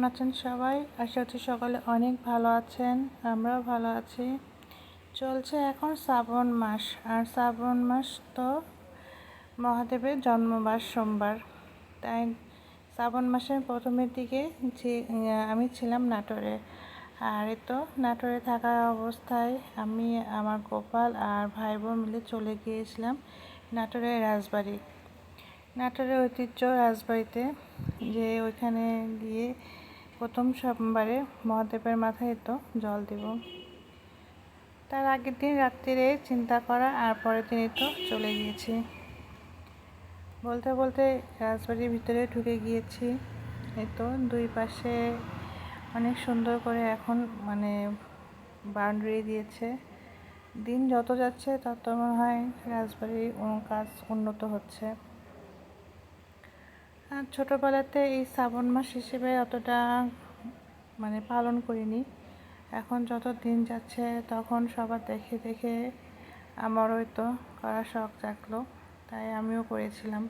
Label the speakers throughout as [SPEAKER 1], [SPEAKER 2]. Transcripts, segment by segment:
[SPEAKER 1] আছেন সবাই? আশা করছি সকলে অনেক ভালো আছেন। আমরাও ভালো আছি। চলছে এখন শ্রাবণ মাস, আর শ্রাবণ মাস তো মহাদেবের জন্মবার সোমবার। তাই শ্রাবণ মাসের প্রথমের দিকে যে আমি ছিলাম নাটোরে। আর এই তো নাটোরে থাকা অবস্থায় আমি আমার গোপাল আর ভাই বোন মিলে চলে গিয়েছিলাম নাটোরের রাজবাড়ি। নাটোরের ঐতিহ্য রাজবাড়িতে, যে ওইখানে গিয়ে প্রথম সোমবারে মহাদেবের মাথায় তো জল দেব। তার আগের দিন রাত্রিরে চিন্তা করা, আর পরের দিনই তো চলে গিয়েছি। বলতে বলতে রাজবাড়ির ভিতরে ঢুকে গিয়েছি। এই তো দুই পাশে অনেক সুন্দর করে এখন বাউন্ডারি দিয়েছে। দিন যত যাচ্ছে তত মনে হয় রাজবাড়ির কাজ উন্নত হচ্ছে। আর ছোটোবেলাতে এই শ্রাবণ মাস হিসেবে অতটা পালন করিনি। এখন যত দিন যাচ্ছে তখন সবার দেখে দেখে আমারও তো করার শখ জাগলো, তাই আমিও করেছিলাম।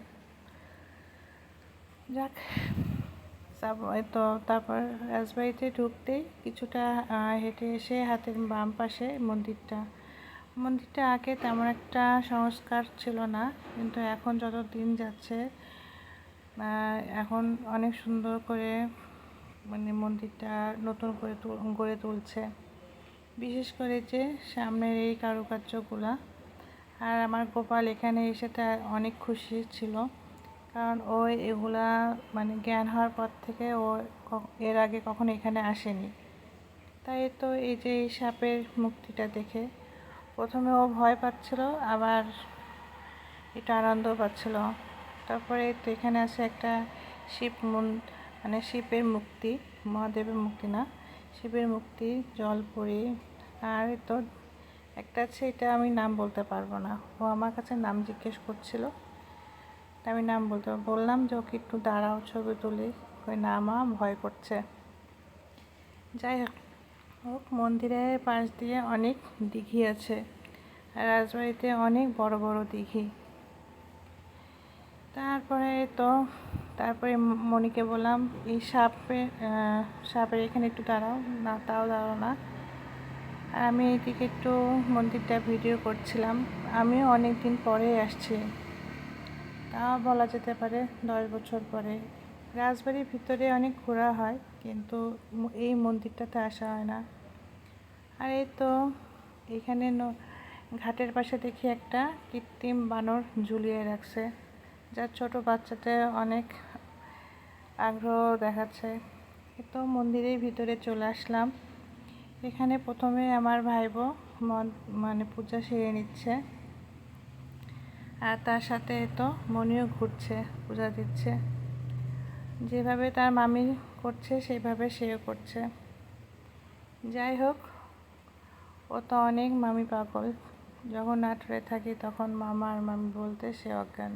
[SPEAKER 1] যাক, তো তারপর রাজবাড়িতে ঢুকতেই কিছুটা হেঁটে এসে হাতের বাম পাশে মন্দিরটা আগে তেমন একটা সংস্কার ছিল না, কিন্তু এখন যত দিন যাচ্ছে এখন অনেক সুন্দর করে মন্দিরটা নতুন করে গড়ে তুলছে। বিশেষ করে যে সামনের এই কারুকার্যগুলা। আর আমার গোপাল এখানে এসে অনেক খুশি ছিল, কারণ ও এগুলা জ্ঞান হওয়ার পর থেকে ও এর আগে কখনো এখানে আসেনি। তাই তো এই যে এই সাপের মুক্তিটা দেখে প্রথমে ও ভয় পাচ্ছিল, আবার একটু আনন্দও পাচ্ছিল। তারপরে তো এখানে আছে একটা শিবের মুক্তি, মহাদেবের মুক্তি না, শিবের মুক্তি, জলপুরি। আর তো একটা আছে, এটা আমি নাম বলতে পারবো না। ও আমার কাছে নাম জিজ্ঞেস করছিল, আমি নাম বললাম যে ওকে একটু দাঁড়াও, ছবি তুলি। ওই নামা ভয় করছে। যাই হোক, মন্দিরের পাশ দিয়ে অনেক দিঘি আছে, আর রাজবাড়িতে অনেক বড় বড় দিঘি। তারপরে মনিকে বললাম, এই সাপের এখানে একটু দাঁড়াও না, তাও দাঁড়াও না। আর আমি এইদিকে একটু মন্দিরটা ভিডিও করছিলাম। আমিও অনেক দিন পরে আসছি, তাও বলা যেতে পারে 10 বছর পরে। রাজবাড়ির ভিতরে অনেক ঘোরা হয়, কিন্তু এই মন্দিরটাতে আসা হয় না। আর এই তো এখানে ঘাটের পাশে দেখি একটা কৃত্রিম বানর ঝুলিয়ে রাখছে, যার ছোট বাচ্চাদের অনেক আগ্রহ দেখাচ্ছে। তো মন্দিরের ভিতরে চলে আসলাম। এখানে প্রথমে আমার ভাইবো পূজা সেরে নিচ্ছে, আর তার সাথে তো মনিও ঘুরছে, পূজা দিচ্ছে। যেভাবে তার মামি করছে সেইভাবে সেও করছে। যাই হোক, ও তো অনেক মামি পাগল। যখন নাটোরে থাকি তখন মামা আর মামি বলতে সে অজ্ঞান।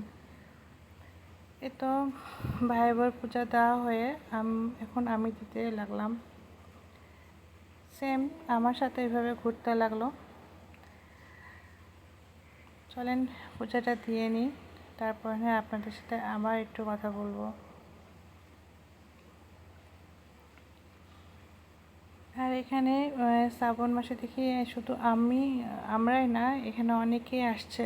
[SPEAKER 1] এ তো ভাই বোর পূজা দেওয়া হয়ে এখন আমি দিতে লাগলাম। সেম আমার সাথে এইভাবে ঘুরতে লাগলো। চলেন পূজাটা দিয়ে নিই, তারপর আপনাদের সাথে আবার একটু কথা বলবো। আর এখানে শ্রাবণ মাসে দেখি শুধু আমরাই না, এখানে অনেকেই আসছে।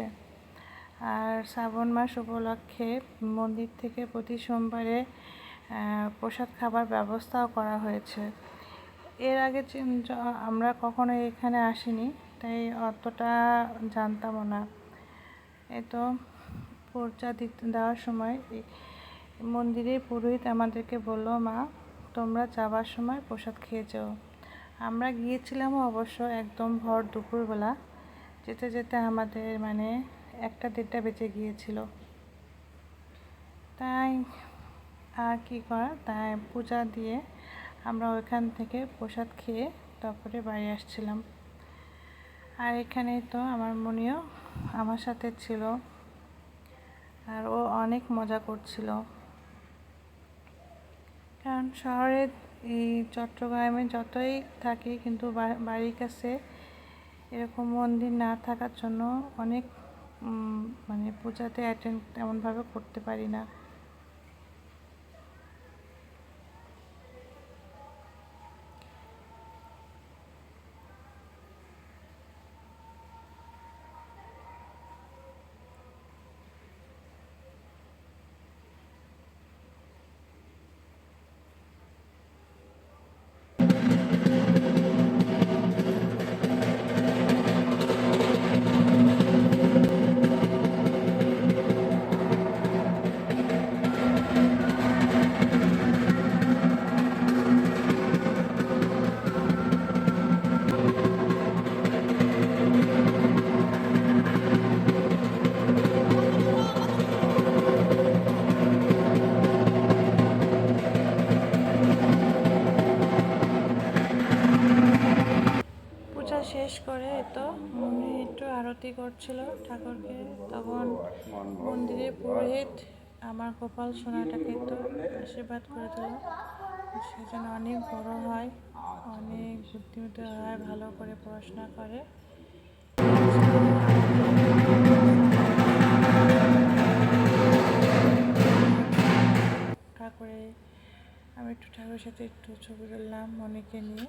[SPEAKER 1] আর শ্রাবণ মাস উপলক্ষে মন্দির থেকে প্রতি সোমবারে প্রসাদ খাবার ব্যবস্থাও করা হয়েছে। এর আগে আমরা কখনো এখানে আসিনি, তাই অতটা জানতামও না। তো পূজা দেওয়ার সময় মন্দিরের পুরোহিত আমাদেরকে বললো, মা তোমরা যাওয়ার সময় প্রসাদ খেয়ে যাও। আমরা গিয়েছিলামও অবশ্য একদম ভর দুপুরবেলা। যেতে যেতে আমাদের 1টা-1:30 বেজে গিয়েছিল। তাই আর কি করা, তাই পূজা দিয়ে আমরা ওইখান থেকে প্রসাদ খেয়ে তারপরে বাড়ি আসছিলাম। আর এখানে তো আমার মনিও আমার সাথে ছিল, আর ও অনেক মজা করছিল। কারণ শহরে এই চট্টগ্রামে যতই থাকি, কিন্তু বাড়ির কাছে এরকম মন্দির না থাকার জন্য অনেক পূজাতে অ্যাটেন্ড তেমনভাবে করতে পারি না। আরতি করছিল ঠাকুরকে, তখন মন্দিরে পুরোহিত আমার গোপাল সোনাটাকে তো আশীর্বাদ করে দিল, সে যেন অনেক বড় হয়, অনেক বুদ্ধিমতী হয়, ভালো করে পড়াশোনা করে। ঠাকুরে আমি একটু ঠাকুরের সাথে একটু ছবি তুললাম মনিকে নিয়ে।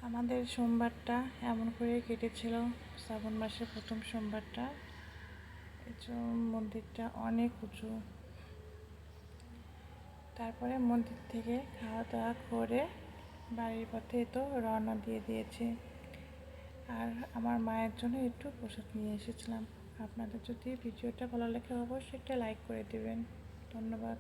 [SPEAKER 1] আমাদের সোমবারটা এমন করে কেটেছিল, শ্রাবণ মাসের প্রথম সোমবারটা। মন্দিরটা অনেক উঁচু। তারপরে মন্দির থেকে খাওয়া দাওয়া করে বাড়ির পথে তো রওনা দিয়ে দিয়েছি। আর আমার মায়ের জন্য একটু প্রসাদ নিয়ে এসেছিলাম। আপনাদের যদি ভিডিওটা ভালো লাগে অবশ্যই একটা লাইক করে দেবেন। ধন্যবাদ।